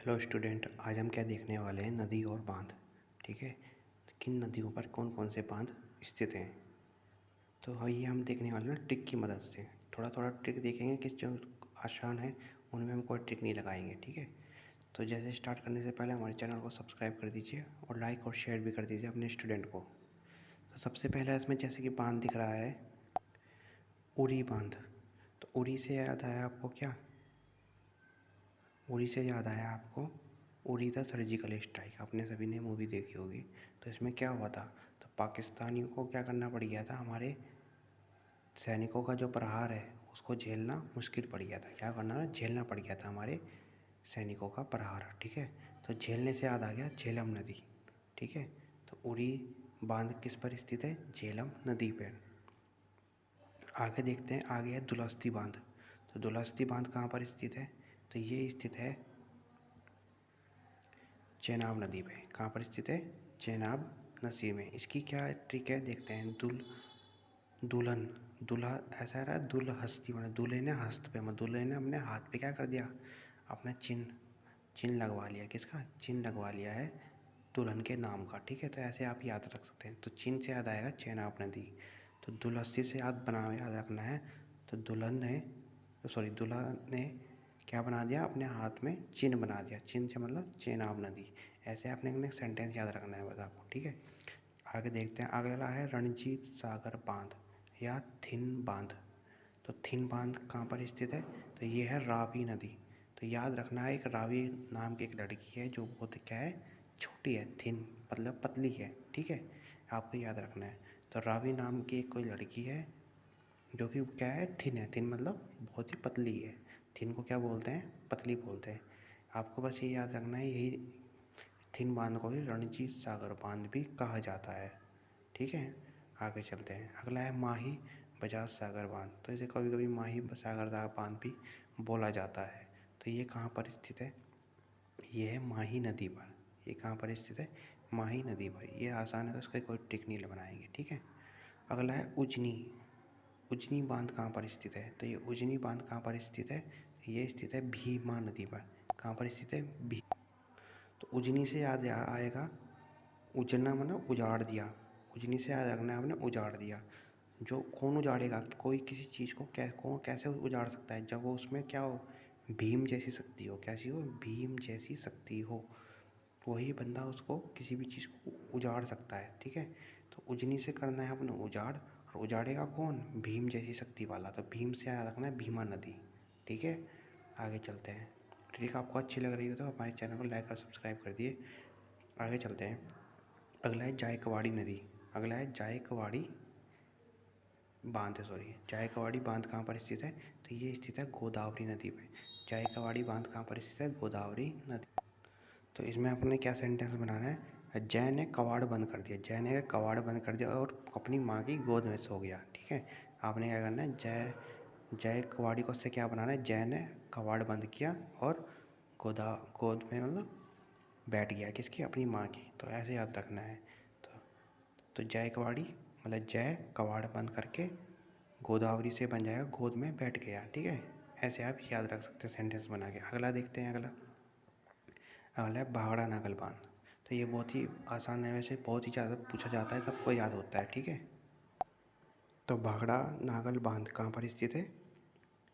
Hello student, आज हम क्या देखने वाले हैं? नदी और बांध। ठीक है, तो किन नदियों पर कौन कौन से बांध स्थित हैं। तो ये हम देखने वाले हैं ट्रिक की मदद से। थोड़ा थोड़ा ट्रिक देखेंगे कि जो आसान है उनमें हम कोई ट्रिक नहीं लगाएंगे। ठीक है, तो जैसे स्टार्ट करने से पहले हमारे चैनल को सब्सक्राइब कर दीजिए और लाइक और शेयर भी कर दीजिए अपने स्टूडेंट को। तो सबसे पहले इसमें जैसे कि बांध दिख रहा है, उरी बांध। तो उरी से याद आया आपको क्या? उरी से याद आया आपको उरी द सर्जिकल स्ट्राइक। आपने सभी ने मूवी देखी होगी। तो इसमें क्या हुआ था? तो पाकिस्तानियों को क्या करना पड़ गया था? हमारे सैनिकों का जो प्रहार है उसको झेलना मुश्किल पड़ गया था। क्या करना है? झेलना पड़ गया था हमारे सैनिकों का प्रहार। ठीक है, तो झेलने से याद आ गया झेलम नदी। ठीक है, तो उरी बांध किस पर स्थित है? झेलम नदी पर। आगे देखते हैं, आगे है दुलस्ती बांध। तो दुलस्ती बांध कहाँ पर स्थित है? तो ये स्थित है चेनाब नदी पे। कहाँ पर स्थित है? चेनाब नदी में। इसकी क्या ट्रिक है देखते हैं। दुल्हन दूल्हा ऐसा रहा, दुल्हस्ती मैंने दूल्हे ने हस्त पे मतलब दूल्हे ने अपने हाथ पे क्या कर दिया? अपना चिन्ह लगवा लिया। किसका चिन्ह लगवा लिया है? दुल्हन के नाम का। ठीक है, तो ऐसे आप याद रख सकते हैं। तो चिन्ह से याद आएगा चेनाब नदी। तो दुलहस्ती से याद रखना है। तो दूल्हा ने क्या बना दिया? अपने हाथ में चिन्ह बना दिया। चिन्ह से मतलब चेनाब नदी। ऐसे आपने एक सेंटेंस याद रखना है बस आपको। ठीक है, आगे देखते हैं। अगला है रणजीत सागर बांध या थिन बांध। तो थिन बांध कहाँ पर स्थित है? तो ये है रावी नदी। तो याद रखना है, एक रावी नाम की एक लड़की है जो बहुत क्या है? छोटी है। थिन मतलब पतली है। ठीक है, आपको याद रखना है। तो रावी नाम की एक कोई लड़की है जो कि क्या है? थिन है। थिन मतलब बहुत ही पतली है। थिन को क्या बोलते हैं? पतली बोलते हैं। आपको बस ये याद रखना है, यही थिन बांध को ही रणजीत सागर बांध भी कहा जाता है। ठीक है, आगे चलते हैं। अगला है माही बजाज सागर बांध। तो इसे कभी कभी माही सागर बांध भी बोला जाता है। तो ये कहाँ पर स्थित है? ये है माही नदी पर। ये कहाँ पर स्थित है? माही नदी पर। ये आसान है तो इसका कोई ट्रिक नहीं बनाएंगे। ठीक है, अगला है उजनी। उजनी बांध कहाँ पर स्थित है? तो ये उजनी बांध कहाँ पर स्थित है? ये स्थित है भीमा नदी पर। कहाँ पर स्थित है? तो उजनी से याद आएगा, उजना मतलब उजाड़ दिया। उजनी से याद रखना है आपने, उजाड़ दिया। जो कौन उजाड़ेगा? कोई किसी चीज़ को कौन कैसे उजाड़ सकता है? जब वो उसमें क्या हो? भीम जैसी शक्ति हो। कैसी हो? भीम जैसी शक्ति हो। वही बंदा उसको किसी भी चीज़ को उजाड़ सकता है। ठीक है, तो उजनी से करना है अपने उजाड़। और उजाड़ेगा कौन? भीम जैसी शक्ति वाला। तो भीम से याद रखना है भीमा नदी। ठीक है, आगे चलते हैं। ट्रिक आपको अच्छी लग रही हो तो हमारे चैनल को लाइक और सब्सक्राइब कर दिए। आगे चलते हैं। अगला है जायकवाड़ी नदी। अगला है जायकवाड़ी बांध जायकवाड़ी बांध कहाँ पर स्थित है? तो ये स्थित है गोदावरी नदी पे। जायकवाड़ी बांध कहाँ पर स्थित है? गोदावरी नदी। तो इसमें अपने क्या सेंटेंस बनाना है? जय ने कबाड़ बंद कर दिया। जय ने कबाड़ बंद कर दिया और अपनी माँ की गोद में सो गया। ठीक है, आपने क्या करना है? जय कबाड़ी को से क्या बनाना है? जय ने कबाड़ बंद किया और गोद में मतलब बैठ गया। किसकी? अपनी माँ की। तो ऐसे याद रखना है। तो जय कबाड़ी मतलब जय कबाड़ बंद करके गोदावरी से बन जाएगा गोद में बैठ गया। ठीक है, ऐसे आप याद रख सकते हैं सेंटेंस बना के। अगला देखते हैं। अगला है भाखड़ा नागल बांध। तो ये बहुत ही आसान है, वैसे बहुत ही ज़्यादा पूछा जाता है, सबको याद होता है। ठीक है, तो भाखड़ा नागल बांध कहाँ पर स्थित है?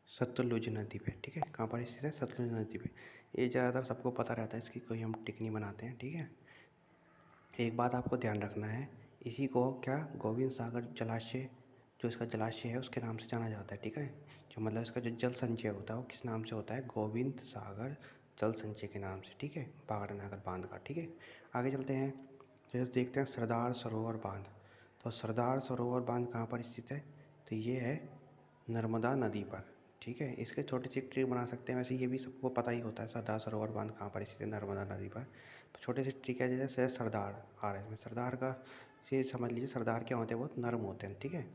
सतलुज नदी पे। ठीक है, कहाँ पर स्थित है? सतलुज नदी पे। ये ज़्यादातर सबको पता रहता है, इसकी कोई हम टिक नहीं बनाते हैं। ठीक है, एक बात आपको ध्यान रखना है, इसी को क्या गोविंद सागर जलाशय, जो इसका जलाशय है उसके नाम से जाना जाता है। ठीक है, जो मतलब इसका जो जल संचय होता है वो किस नाम से होता है? गोविंद सागर जल संचय के नाम से। ठीक है, भाखड़ा नागर बांध का। ठीक है, आगे चलते हैं। जैसे देखते हैं सरदार सरोवर बांध। तो सरदार सरोवर बांध कहाँ पर स्थित है? तो ये है नर्मदा नदी पर। ठीक है, इसके छोटी सी ट्रिक बना सकते हैं। वैसे ये भी सबको पता ही होता है सरदार सरोवर बांध कहाँ पर स्थित है? नर्मदा नदी पर। तो छोटे से ट्रिक है, जैसे सरदार आ रहा है इसमें। सरदार का ये समझ लीजिए, सरदार क्या होते हैं? बहुत नर्म होते हैं। ठीक है,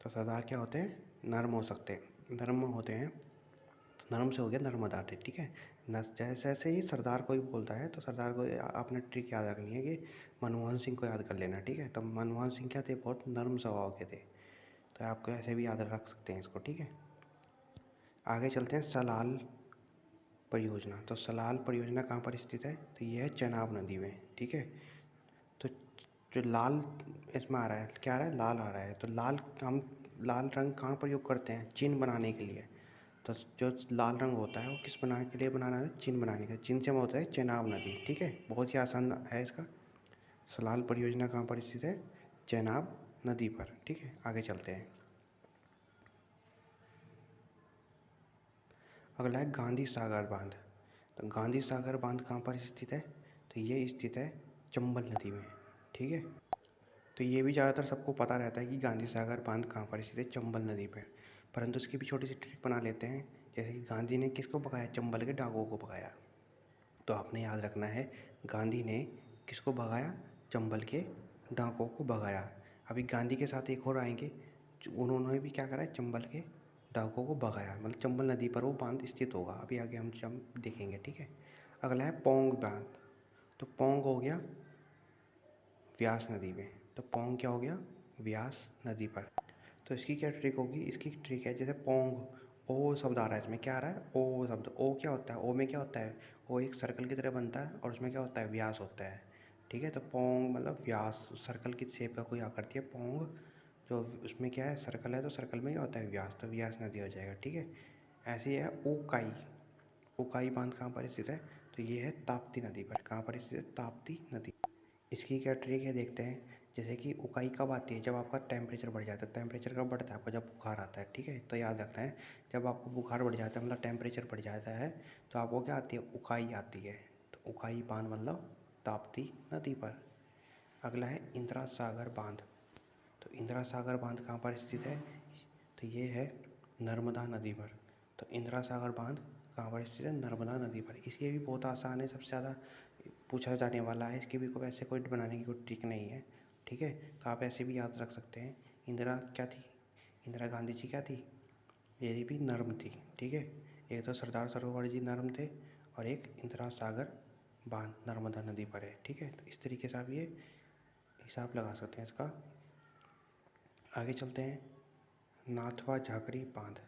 तो सरदार क्या होते हैं? नर्म हो सकते हैं, नर्म होते हैं। तो नर्म से हो गया नर्मदा। ठीक है, जैसे जैसे ही सरदार कोई बोलता है तो सरदार को आपने ट्रिक याद रखनी है कि मनमोहन सिंह को याद कर लेना। ठीक है, तो मनमोहन सिंह क्या थे? बहुत नर्म स्वभाव के थे। तो आपको ऐसे भी याद रख सकते हैं इसको। ठीक है, आगे चलते हैं। सलाल परियोजना। तो सलाल परियोजना कहाँ पर स्थित है? तो ये है चेनाब नदी में, ठीक है। तो जो लाल इसमें आ रहा है, क्या आ रहा है? लाल आ रहा है। तो लाल हम लाल रंग कहाँ प्रयोग करते हैं? चिन्ह बनाने के लिए। तो जो लाल रंग होता है वो किस बनाने के लिए बनाना है? चिन्ह बनाने के लिए। चिन्ह से होता है चेनाब नदी, ठीक है। बहुत ही आसान है इसका। सलाल परियोजना कहाँ पर स्थित है? चेनाब नदी पर, ठीक है। आगे चलते हैं। अगला है गांधी सागर बांध। तो गांधी सागर बांध कहाँ पर स्थित है? तो ये स्थित है चंबल नदी में, ठीक है। तो ये भी ज़्यादातर सबको पता रहता है कि गांधी सागर बांध कहाँ पर स्थित है? चंबल नदी पर। परंतु इसकी भी छोटी सी ट्रिक बना लेते हैं। जैसे कि गांधी ने किसको भगाया? चंबल के डाकुओं को भगाया। तो आपने याद रखना है, गांधी ने किसको भगाया? चंबल के डाकुओं को भगाया। अभी गांधी के साथ एक और आएंगे, उन्होंने भी क्या करा है? चंबल के डाकुओं को भगाया। मतलब चंबल नदी पर वो बांध स्थित होगा। अभी आगे हम देखेंगे, ठीक है। अगला है पौंग बांध। तो पौंग हो गया व्यास नदी में। तो पौंग क्या हो गया? व्यास नदी पर। तो इसकी क्या ट्रिक होगी? इसकी ट्रिक है, जैसे पोंग, ओ शब्द आ रहा है इसमें, क्या आ रहा है? ओ शब्द। ओ क्या होता है? ओ में क्या होता है? ओ एक सर्कल की तरह बनता है और उसमें क्या होता है? व्यास होता है, ठीक है। तो पोंग मतलब व्यास, सर्कल की शेप का कोई आकृति है पोंग। जो उसमें क्या है? सर्कल है, तो सर्कल में क्या होता है? व्यास। तो व्यास नदी हो जाएगा, ठीक है। ऐसे ही है उकाई। उकाई बांध कहाँ पर स्थित है? तो ये है ताप्ती नदी पर। कहाँ पर स्थित है? ताप्ती नदी। इसकी क्या ट्रिक है देखते हैं। जैसे कि उकाई कब आती है? जब आपका टेम्परेचर बढ़ जाता है। टेम्परेचर कब बढ़ता है आपका? जब बुखार आता है, ठीक है। तो याद रखना है, जब आपको बुखार बढ़ जाता है मतलब टेम्परेचर बढ़ जाता है, तो आपको क्या आती है? उकाई आती है। तो उकाई बांध मतलब ताप्ती नदी पर। अगला है इंदिरा सागर बांध। तो इंदिरा सागर बांध कहाँ पर स्थित है? तो ये है नर्मदा नदी पर। तो इंदिरा सागर बांध कहाँ पर स्थित है? नर्मदा नदी पर। इसके भी बहुत आसान है, सबसे ज़्यादा पूछा जाने वाला है। इसकी भी कोई ऐसे कोई बनाने की कोई ट्रिक नहीं है, ठीक है। तो आप ऐसे भी याद रख सकते हैं। इंदिरा क्या थी? इंदिरा गांधी जी क्या थी? ये भी नर्म थी, ठीक है। एक तो सरदार सरोवर जी नर्म थे और एक इंदिरा सागर बांध नर्मदा नदी पर है, ठीक है। तो इस तरीके से आप ये हिसाब लगा सकते हैं इसका। आगे चलते हैं। नाथवा झाकरी बांध।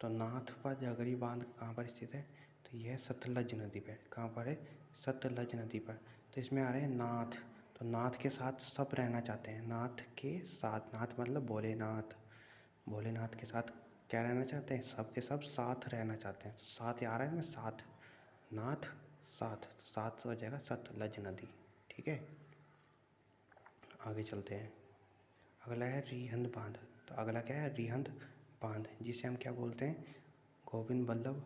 तो नाथवा झाकरी बांध कहाँ पर स्थित है? तो यह सतलज नदी पर। कहाँ पर है? सतलज नदी पर। तो इसमें आ रहे हैं नाथ। तो नाथ के साथ सब रहना चाहते हैं। नाथ के साथ, नाथ मतलब भोलेनाथ। भोलेनाथ के साथ क्या रहना चाहते हैं? सब के सब साथ रहना चाहते हैं। तो साथ आ रहा है इसमें, साथ, नाथ साथ। तो साथ हो जाएगा सतलज नदी, ठीक है। आगे चलते हैं। अगला है रिहंद बांध। तो अगला क्या है? रिहंद बांध, जिसे हम क्या बोलते हैं? गोविंद बल्लभ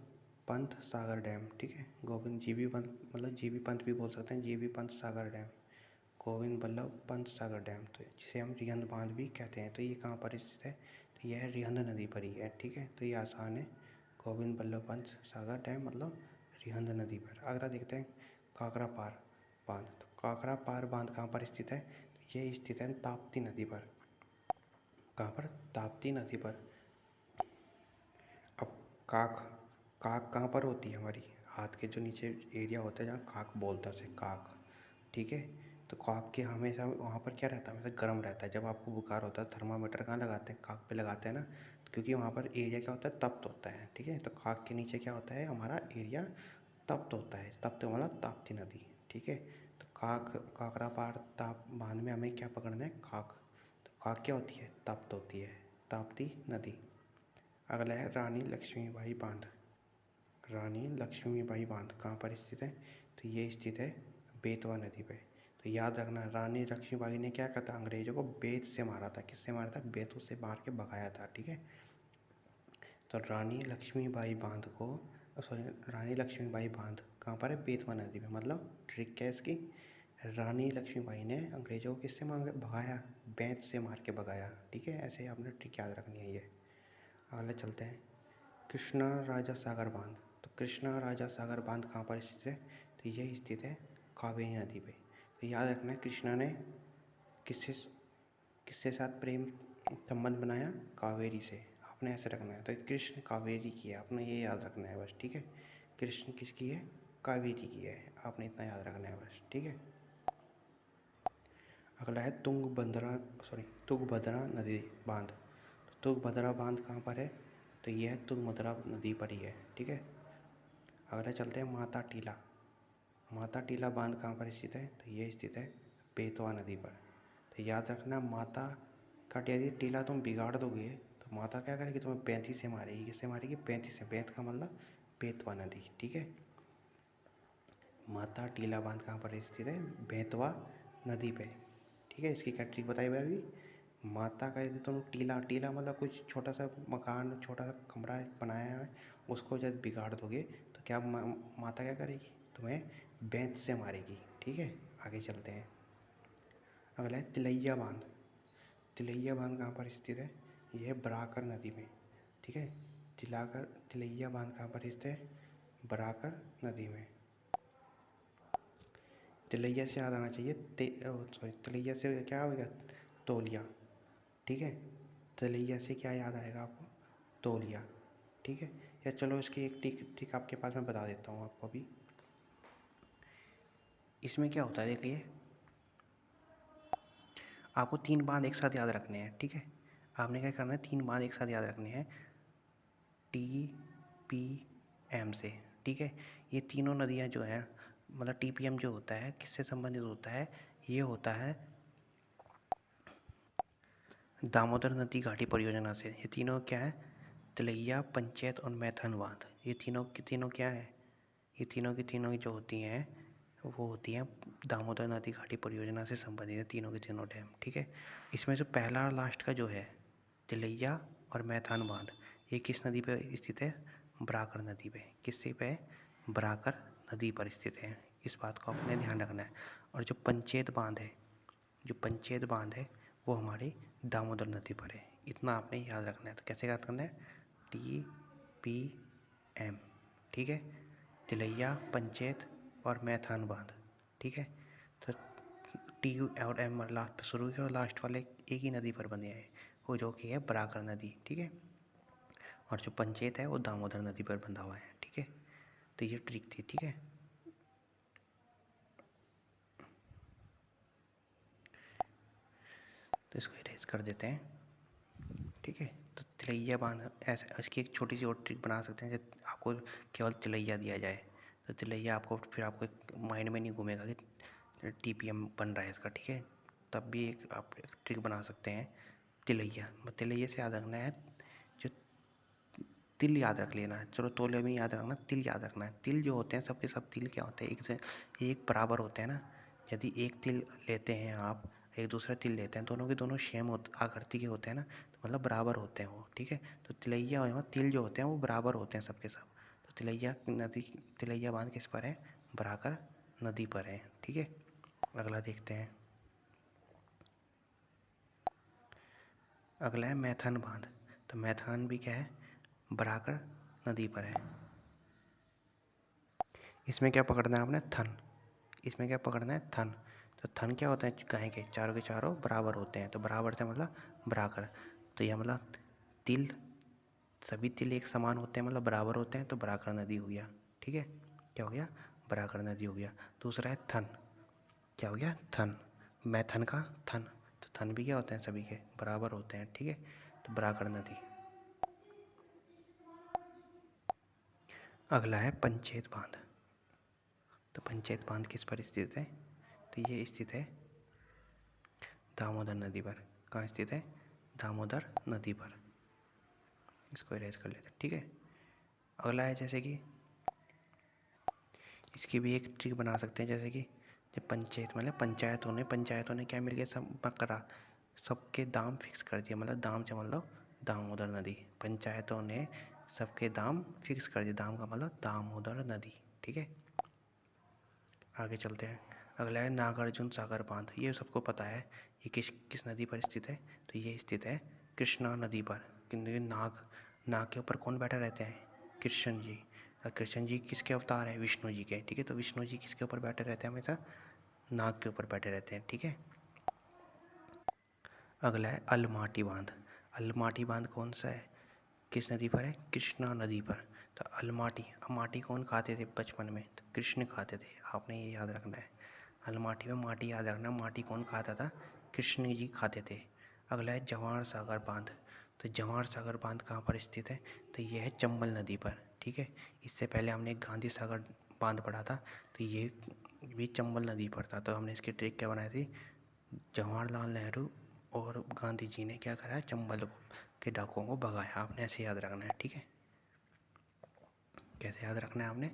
पंत सागर डैम, ठीक है। गोविंद जीबी पंत मतलब जीबी पंत भी बोल सकते हैं, GB Pant Sagar dam, Govind Ballabh Pant Sagar dam. तो जिसे हम रिहंद बांध भी कहते हैं। तो ये कहाँ पर स्थित है? तो यह रिहंद नदी पर ही है, ठीक है। तो ये आसान है, गोविंद बल्लभ पंत सागर डैम मतलब रिहंद नदी पर। अगला देखते हैं काकरा पार बांध। तो काकरा पार बांध कहाँ पर स्थित है? तो ये स्थित है ताप्ती नदी पर। कहाँ पर? ताप्ती नदी पर। अब काक, काक कहाँ पर होती है? हमारी हाथ के जो नीचे एरिया होता है जहाँ काक बोलते हैं उसे, काक, ठीक है। तो काक के हमेशा वहाँ पर क्या रहता है? हमेशा गर्म रहता है। जब आपको बुखार होता है थर्मामीटर कहाँ लगाते हैं? काक पे लगाते हैं ना। तो क्योंकि वहाँ पर एरिया क्या होता है? तप्त होता है, ठीक है। तो काक के नीचे क्या होता है? हमारा एरिया तप्त होता है। तप्त मतलब ताप्ती नदी, ठीक है। तो काक, काकरा पार ताप बांध में हमें क्या पकड़ना है? काक। तो काक क्या होती है? तप्त होती है, ताप्ती नदी। अगला है रानी लक्ष्मीबाई बांध। रानी लक्ष्मीबाई बांध कहाँ पर स्थित है? तो ये स्थित है बेतवा नदी पे। तो याद रखना, रानी लक्ष्मीबाई ने क्या कहा था? अंग्रेजों को बेत से मारा था। किससे मारा था? बेतों से मार के भगाया था, ठीक है। तो रानी लक्ष्मीबाई बांध को, सॉरी, रानी लक्ष्मीबाई बांध कहाँ पर है? बेतवा नदी में। मतलब ट्रिक क्या है इसकी? रानी लक्ष्मीबाई ने अंग्रेजों को किससे मार भगाया? बेत से मार के भगाया, ठीक है। ऐसे आपने ट्रिक याद रखनी है ये। अगला चलते हैं कृष्णा राजा सागर बांध। तो कृष्णा राजा सागर बांध कहाँ पर स्थित है? तो यह स्थित है कावेरी नदी पे। तो याद रखना है, कृष्णा ने किससे किससे साथ प्रेम संबंध बनाया? कावेरी से। आपने ऐसे रखना है। तो कृष्ण कावेरी की है, आपने ये याद रखना है बस, ठीक है। कृष्ण किसकी है? कावेरी की है। आपने इतना याद रखना है बस, ठीक है। अगला है तुंगभद्रा नदी बांध। तो तुंगभद्रा बांध कहाँ पर है? तो यह तुंगभद्रा नदी पर ही है, ठीक है। अगला चलते हैं माता टीला। माता टीला बांध कहाँ पर स्थित है? तो ये स्थित है बेतवा नदी पर। तो याद रखना, माता का यदि टीला तुम बिगाड़ दोगे तो माता क्या करेगी? तुम्हें 35 से मारेगी। किससे मारेगी? 35 से। बेत का मतलब बेतवा नदी, ठीक है। माता टीला बांध कहाँ पर स्थित है? बेतवा नदी पे, ठीक है। इसकी क्या ट्रिक बताई भाई अभी? माता का यदि तुम टीला, टीला मतलब कुछ छोटा सा मकान, छोटा सा कमरा बनाया है, उसको जब बिगाड़ दोगे तो क्या माता क्या करेगी? तुम्हें बेंत से मारेगी, ठीक है। आगे चलते हैं। अगला है तिलैया बांध। तिलैया बांध कहाँ पर स्थित है? यह है बराकर नदी में, ठीक है। तिलैया बांध कहाँ पर स्थित है? बराकर नदी में। तिलैया से याद आना चाहिए तिलैया से क्या होगा? तौलिया, ठीक है। तिलैया से क्या याद आएगा आपको? तौलिया, ठीक है। या चलो इसकी एक ट्रिक आपके पास मैं बता देता हूँ आपको अभी। इसमें क्या होता है देखिए, आपको 3 बांध एक साथ याद रखने हैं, ठीक है। आपने क्या करना है? 3 बांध एक साथ याद रखने हैं TPM से, ठीक है। ये तीनों नदियाँ जो हैं, मतलब TPM जो होता है किससे संबंधित होता है? ये होता है दामोदर नदी घाटी परियोजना से। ये तीनों क्या है? तिलैया, पंचेत और मैथन बांध। ये तीनों की तीनों क्या है? ये तीनों की तीनों जो होती हैं वो होती हैं दामोदर नदी घाटी परियोजना से संबंधित है, तीनों के तीनों डैम, ठीक है। इसमें जो पहला और लास्ट का जो है तिलैया और मैथान बांध, ये किस नदी पे स्थित है? बराकर नदी पे। किससे पे? बराकर नदी पर स्थित है। इस बात को आपने ध्यान रखना है। और जो पंचेत बांध है, जो पंचेत बांध है वो हमारी दामोदर नदी पर है। इतना आपने याद रखना है। तो कैसे याद करना है? TPM, ठीक है। तिलैया, पंचेत और मैथान बांध, ठीक है। तो T और M लास्ट पर शुरू के और लास्ट वाले एक ही नदी पर बने हैं, वो जो कि है बराकर नदी, ठीक है। और जो पंचेत है वो दामोदर नदी पर बंधा हुआ है, ठीक है। तो ये ट्रिक थी, ठीक है। तो इसको इरेज कर देते हैं, ठीक है। तो तिलैया बांध ऐसे, इसकी एक छोटी सी और ट्रिक बना सकते हैं। जब आपको केवल तिलैया दिया जाए तो तिलैया आपको फिर आपको माइंड में नहीं घूमेगा कि TPM बन रहा है इसका, ठीक है। तब भी एक आप एक ट्रिक बना सकते हैं तिलैया। तिलैया से याद रखना है, जो तिल याद रख लेना है। चलो तौलिया भी याद रखना, तिल याद रखना है। तिल जो होते हैं सबके सब तिल क्या होते हैं? एक से एक बराबर होते हैं ना। यदि एक तिल लेते हैं आप, एक दूसरा तिल लेते हैं, दोनों के दोनों सेम आकृति के होते हैं ना, तो मतलब बराबर होते हैं वो, ठीक है। तो तिलैया और तिल जो होते हैं वो बराबर होते हैं सबके सब। तो तिलैया नदी, तिलैया बांध किस पर है? बराकर नदी पर है, ठीक है। अगला देखते हैं। अगला है मैथन बांध। तो मैथान भी क्या है? बराकर नदी पर है। इसमें क्या पकड़ना है आपने? थन। इसमें क्या पकड़ना है? थन। तो थन क्या होता है? गाय के चारों के चारों बराबर होते हैं, तो बराबर से मतलब बराकर। तो यह मतलब तिल, सभी तिल एक समान होते हैं मतलब बराबर होते हैं, तो बराकर नदी हो गया, ठीक है। क्या हो गया? बराकर नदी हो गया। दूसरा है थन। क्या हो गया? थन। मैथन का थन। तो थन भी क्या होते हैं? सभी के बराबर होते हैं, ठीक है। तो बराकर नदी। अगला है पंचेत बांध। तो पंचेत बांध किस पर स्थित है? तो ये स्थित है दामोदर नदी पर। कहाँ स्थित है? दामोदर नदी पर। इसको इरेज कर लेते हैं, ठीक है। अगला है जैसे कि इसकी भी एक ट्रिक बना सकते हैं, जैसे कि जब पंचायत मतलब पंचायतों ने क्या मिल गया? सब बकरा, सबके दाम फिक्स कर दिया। मतलब दाम से मतलब दामोदर नदी। पंचायतों ने सबके दाम फिक्स कर दिए। दाम का मतलब दामोदर नदी, ठीक है। आगे चलते हैं। अगला है नागार्जुन सागर बांध। ये सबको पता है, ये किस किस नदी पर स्थित है? तो ये स्थित है कृष्णा नदी पर। क्योंकि नाग, नाग के ऊपर कौन बैठा रहते हैं? कृष्ण जी। और कृष्ण जी किसके अवतार हैं? विष्णु जी के, ठीक है। तो विष्णु जी किसके ऊपर बैठे रहते हैं? हमेशा नाग के ऊपर बैठे रहते हैं, ठीक है। अगला है अलमाटी बांध। अलमाटी बांध कौन सा है? किस नदी पर है? कृष्णा नदी पर। तो अलमाटी, माटी कौन खाते थे बचपन में? तो कृष्ण खाते थे। आपने ये याद रखना है। अलमाटी में माटी याद रखना, माटी कौन खाता था? कृष्ण जी खाते थे। अगला है जवाहर सागर बांध। तो जवाहर सागर बांध कहाँ पर स्थित है? तो यह है चंबल नदी पर। ठीक है। इससे पहले हमने एक गांधी सागर बांध पढ़ा था, तो ये भी चंबल नदी पर था। तो हमने इसकी ट्रिक क्या बनाई थी, जवाहरलाल नेहरू और गांधी जी ने क्या करा, चंबल के डाकुओं को भगाया। आपने ऐसे याद रखना है, ठीक है। कैसे याद रखना है आपने,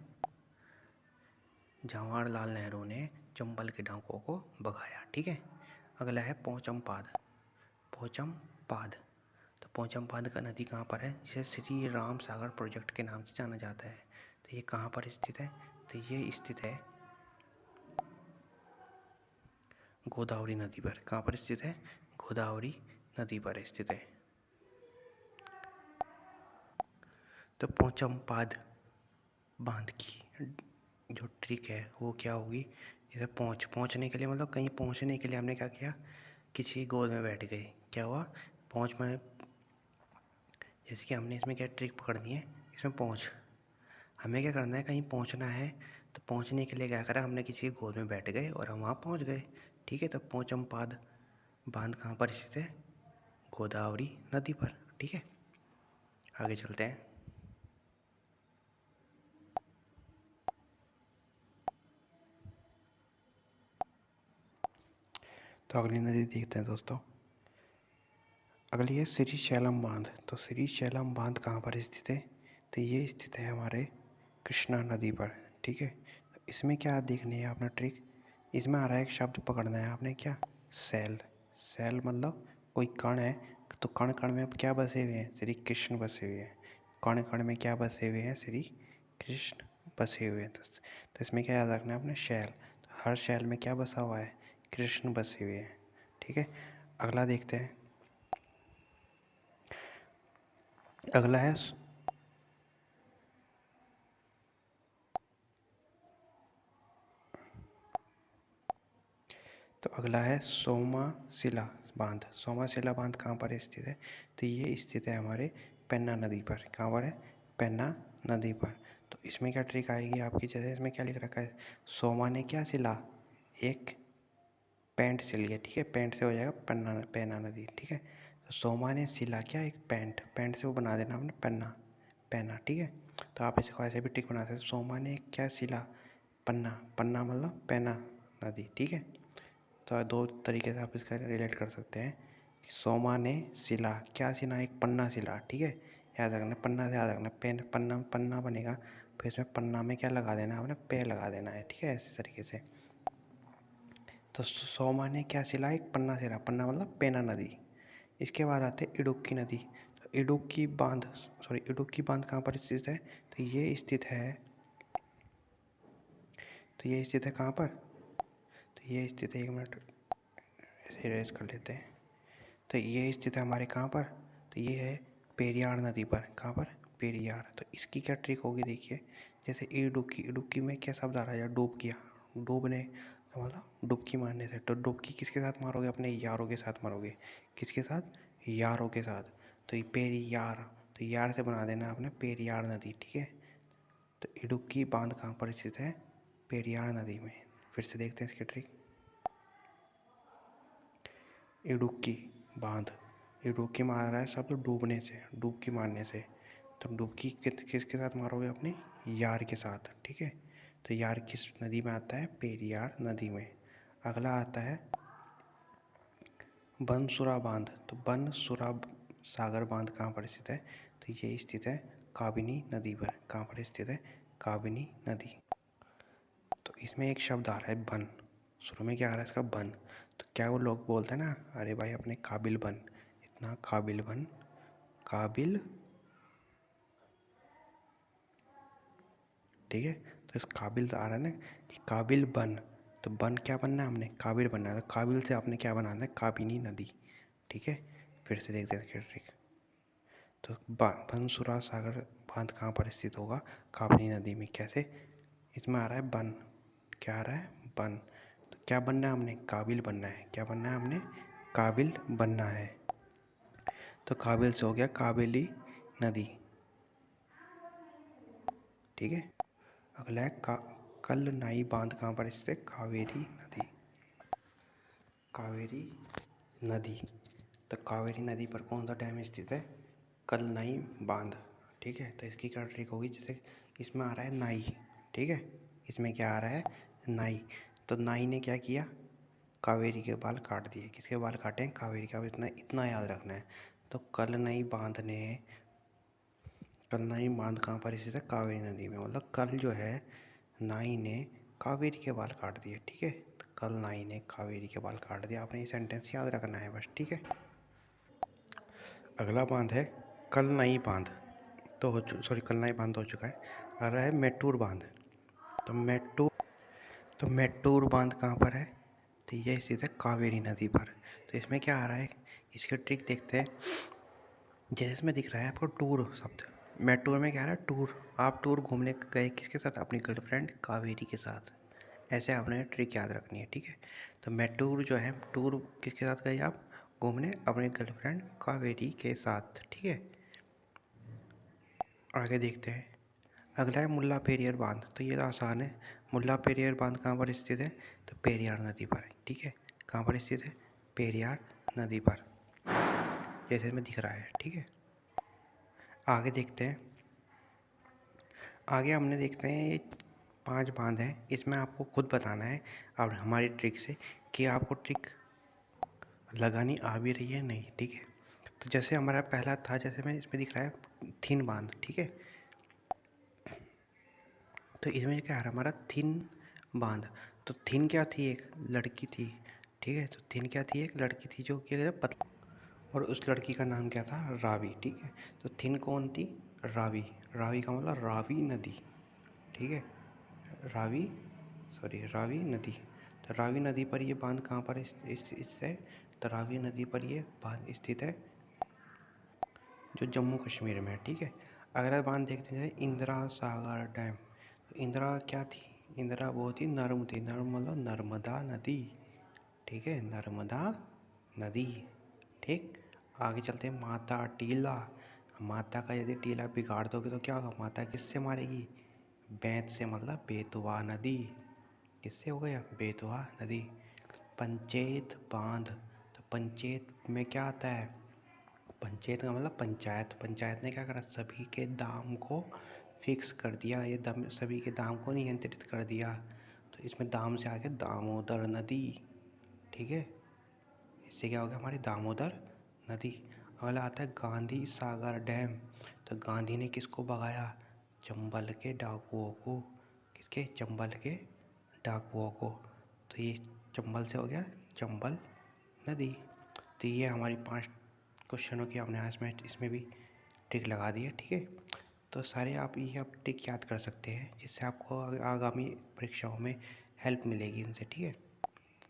जवाहरलाल नेहरू ने चंबल के डाकुओं को भगाया, ठीक है। अगला है पोचमपाद। पोचमपाद, तो पोचमपाद का नदी कहाँ पर है, जिसे श्री राम सागर प्रोजेक्ट के नाम से जाना जाता है। तो ये कहाँ पर स्थित है, तो ये स्थित है गोदावरी नदी पर। कहाँ पर स्थित है, गोदावरी नदी पर स्थित है। तो पोचमपाद बांध की जो ट्रिक है वो क्या होगी, जैसे पहुँचने के लिए, मतलब कहीं पहुँचने के लिए हमने क्या किया, किसी गोद में बैठ गए। क्या हुआ, पहुँच में, जैसे कि हमने इसमें क्या ट्रिक पकड़नी है, इसमें हमें क्या करना है, कहीं पहुँचना है, तो पहुँचने के लिए क्या करा, हमने किसी गोद में बैठ गए और हम वहाँ पहुँच गए, ठीक है। तो पोचमपाद बांध कहाँ पर स्थित है, गोदावरी नदी पर, ठीक है। आगे चलते हैं। तो अगली नदी देखते हैं दोस्तों। अगली है श्रीशैलम बांध। तो श्रीशैलम बांध कहाँ पर स्थित है, तो ये स्थित है हमारे कृष्णा नदी पर, ठीक है। तो इसमें क्या देखनी है आपने ट्रिक, इसमें आ रहा है एक शब्द पकड़ना है आपने, क्या, सैल। सैल मतलब कोई कण है, तो कण कण में क्या बसे हुए हैं, श्री कृष्ण बसे हुए हैं। कण कण में क्या बसे हुए हैं, श्री कृष्ण बसे हुए हैं। तो इसमें क्या याद रखना है आपने, शैल। तो हर शैल में क्या बसा हुआ है, कृष्ण बसे हुए हैं, ठीक है। अगला देखते हैं। अगला है तो अगला है सोमाशिला बांध। सोमाशिला बांध कहाँ पर स्थित है, तो ये स्थित है हमारे पेन्ना नदी पर। कहाँ पर है, पेन्ना नदी पर। तो इसमें क्या ट्रिक आएगी आपकी, जैसे इसमें क्या लिख रखा है, सोमा ने क्या सिला, एक पैंट सिल गया, ठीक है। पैंट से हो जाएगा पेन्ना नदी, ठीक है। तो सोमा ने सिला क्या, एक पैंट, पैंट से वो बना देना आपने पन्ना, पैना, ठीक है। तो आप इसको ऐसे भी ट्रिक बना सकते, सोमा ने क्या सिला, पन्ना, पन्ना मतलब पैना नदी, ठीक है। तो दो तरीके से आप इसका रिलेट कर सकते हैं कि सोमा ने सिला क्या सिला, एक पन्ना सिला, ठीक है। याद रखना, पन्ना से याद रखना, पेन पन्ना, पन्ना बनेगा, फिर इसमें पन्ना में क्या लगा देना है आपने, पे लगा देना है, ठीक है, ऐसे तरीके से। तो सोमा ने क्या सिला, एक पन्ना सिला, पन्ना मतलब पेना नदी। इसके बाद आते हैं इडुक्की नदी। तो इडुक्की बांध कहाँ पर स्थित है, तो ये स्थित है, कहाँ पर, तो ये स्थित है, एक मिनट इरेज कर लेते हैं। तो ये स्थित है हमारे कहाँ पर, तो ये है पेरियार नदी पर। कहाँ पर, पेरियार। तो इसकी क्या ट्रिक होगी, देखिए, जैसे इडुक्की, इडुक्की में क्या शब्द आ रहा है, डूब किया, डूबने का मतलब डुबकी मारने से। तो डुबकी किसके साथ मारोगे, अपने यारों के साथ मारोगे, किसके साथ, यारों के साथ। तो ये पेरियार, तो यार से बना देना आपने पेरियार नदी, ठीक है। तो इडुक्की बांध कहाँ पर स्थित है, पेरियार नदी में। फिर से देखते हैं इसकी ट्रिक, इडुक्की बांध, इडुक्की मार रहा है शब्द डूबने से, डुबकी मारने से। तो डुबकी किसके साथ मारोगे, अपने यार के साथ, ठीक है। तो यार किस नदी में आता है, पेरियार नदी में। अगला आता है बनसुरा बांध। तो बनसुरा सागर बांध कहाँ पर स्थित है, तो ये स्थित है काबिनी नदी पर। कहाँ पर स्थित है, काबिनी नदी। तो इसमें एक शब्द आ रहा है बन, शुरू में क्या आ रहा है इसका, बन। तो क्या वो लोग बोलते हैं ना, अरे भाई अपने काबिल बन, इतना काबिल बन, काबिल, ठीक है। तो इस काबिल तो आ रहा है ना कि काबिल बन, तो बन क्या बनना है हमने, काबिल बनना है। तो काबिल से आपने क्या बनाना है, काबिनी नदी, ठीक है। फिर से देखते हैं ट्रिक। तो बनसुरा सागर बांध कहाँ पर स्थित होगा, काबिनी नदी में। कैसे, इसमें आ रहा है बन, क्या आ रहा है, बन। तो क्या बनना है हमने, काबिल बनना है। क्या बनना है हमने, काबिल बनना है। तो काबिल से हो गया काबेली नदी, ठीक है। अगला है कलनाई बांध कहाँ पर स्थित है, कावेरी नदी, कावेरी नदी। तो कावेरी नदी पर कौन सा डैम स्थित है, कलनाई बांध, ठीक है। तो इसकी क्या ट्रिक होगी, जैसे इसमें आ रहा है नाई, ठीक है, इसमें क्या आ रहा है, नाई। तो नाई ने क्या किया, कावेरी के बाल काट दिए। किसके बाल काटे हैं, कावेरी का। इतना इतना याद रखना है। तो कल नई बांध ने, कल नई बांध कहाँ पर स्थित है, कावेरी नदी में। मतलब कल जो है नाई ने कावेरी के बाल काट दिए, ठीक है। तो कल नाई ने कावेरी के बाल काट दिया। आपने ये सेंटेंस याद रखना है बस, ठीक है। अगला बांध है कल नई बांध, तो कल नई बांध हो चुका है। अगला है मेट्टूर बांध। तो मेट्टूर बांध कहाँ पर है, तो ये स्थित है कावेरी नदी पर। तो इसमें क्या आ रहा है, इसकी ट्रिक देखते हैं। जैसे इसमें दिख रहा है आपको टूर शब्द, मेट्टूर में क्या आ रहा है, टूर। आप टूर घूमने गए किसके साथ, अपनी गर्लफ्रेंड कावेरी के साथ। ऐसे आपने ट्रिक याद रखनी है, ठीक है। तो मेट्टूर जो है, टूर किसके साथ गए आप, घूमने अपनी गर्लफ्रेंड कावेरी के साथ, ठीक है। आगे देखते हैं। अगला है मुल्ला पेरियार बांध। तो ये तो आसान है। मुल्ला पेरियार बांध कहाँ पर स्थित है, तो पेरियार नदी पर, ठीक है। कहाँ पर स्थित है, पेरियार नदी पर, जैसे में दिख रहा है, ठीक है। आगे देखते हैं। आगे हमने देखते हैं ये 5 बांध हैं। इसमें आपको खुद बताना है और हमारी ट्रिक से कि आपको ट्रिक लगानी आ भी रही है नहीं, ठीक है। तो जैसे हमारा पहला था, जैसे में इसमें दिख रहा है थिन बांध, ठीक है। तो इसमें क्या आ रहा है हमारा थिन बांध। तो थिन क्या थी, एक लड़की थी, ठीक है। तो थिन क्या थी, एक लड़की थी जो कि पतली, और उस लड़की का नाम क्या था, रावी, ठीक है। तो थिन कौन थी, रावी। रावी का मतलब रावी नदी, ठीक है। रावी, रावी नदी। तो रावी नदी पर ये बांध कहाँ पर स्थित है, तो रावी नदी पर ये बांध स्थित है जो जम्मू कश्मीर में है, ठीक है। अगला बांध देखते हैं, इंदिरा सागर डैम। तो इंदिरा क्या थी, इंदिरा वो थी नर्म थी, नर्म मतलब नर्मदा नदी, ठीक है, नर्मदा नदी, ठीक। आगे चलते हैं, माता टीला। माता का यदि टीला बिगाड़ दोगे तो क्या होगा, माता किससे मारेगी, बेंत से, मतलब बेतवा नदी। किससे हो गया, बेतवा नदी। पंचेत बांध। तो पंचेत में क्या आता है, पंचायत का मतलब पंचायत। पंचायत ने क्या करा, सभी के दाम को फिक्स कर दिया, ये दम सभी के दाम को नियंत्रित कर दिया। तो इसमें दाम से आगे दामोदर नदी, ठीक है। इससे क्या हो गया, हमारी दामोदर नदी। अगला आता है गांधी सागर डैम। तो गांधी ने किसको भगाया, चंबल के डाकुओं को। किसके, चंबल के डाकुओं को। तो ये चंबल से हो गया चंबल नदी। तो ये हमारी 5 क्वेश्चनों की हमने आज में इसमें भी ट्रिक लगा दी है, ठीक है। तो सारे आप ये आप ट्रिक याद कर सकते हैं, जिससे आपको आगामी परीक्षाओं में हेल्प मिलेगी इनसे, ठीक है।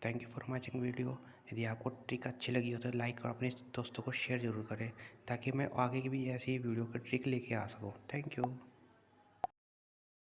Thank you for watching video. यदि आपको ट्रिक अच्छी लगी हो तो लाइक और अपने दोस्तों को शेयर ज़रूर करें, ताकि मैं आगे की भी ऐसी वीडियो की ट्रिक लेके आ सकूँ। Thank you.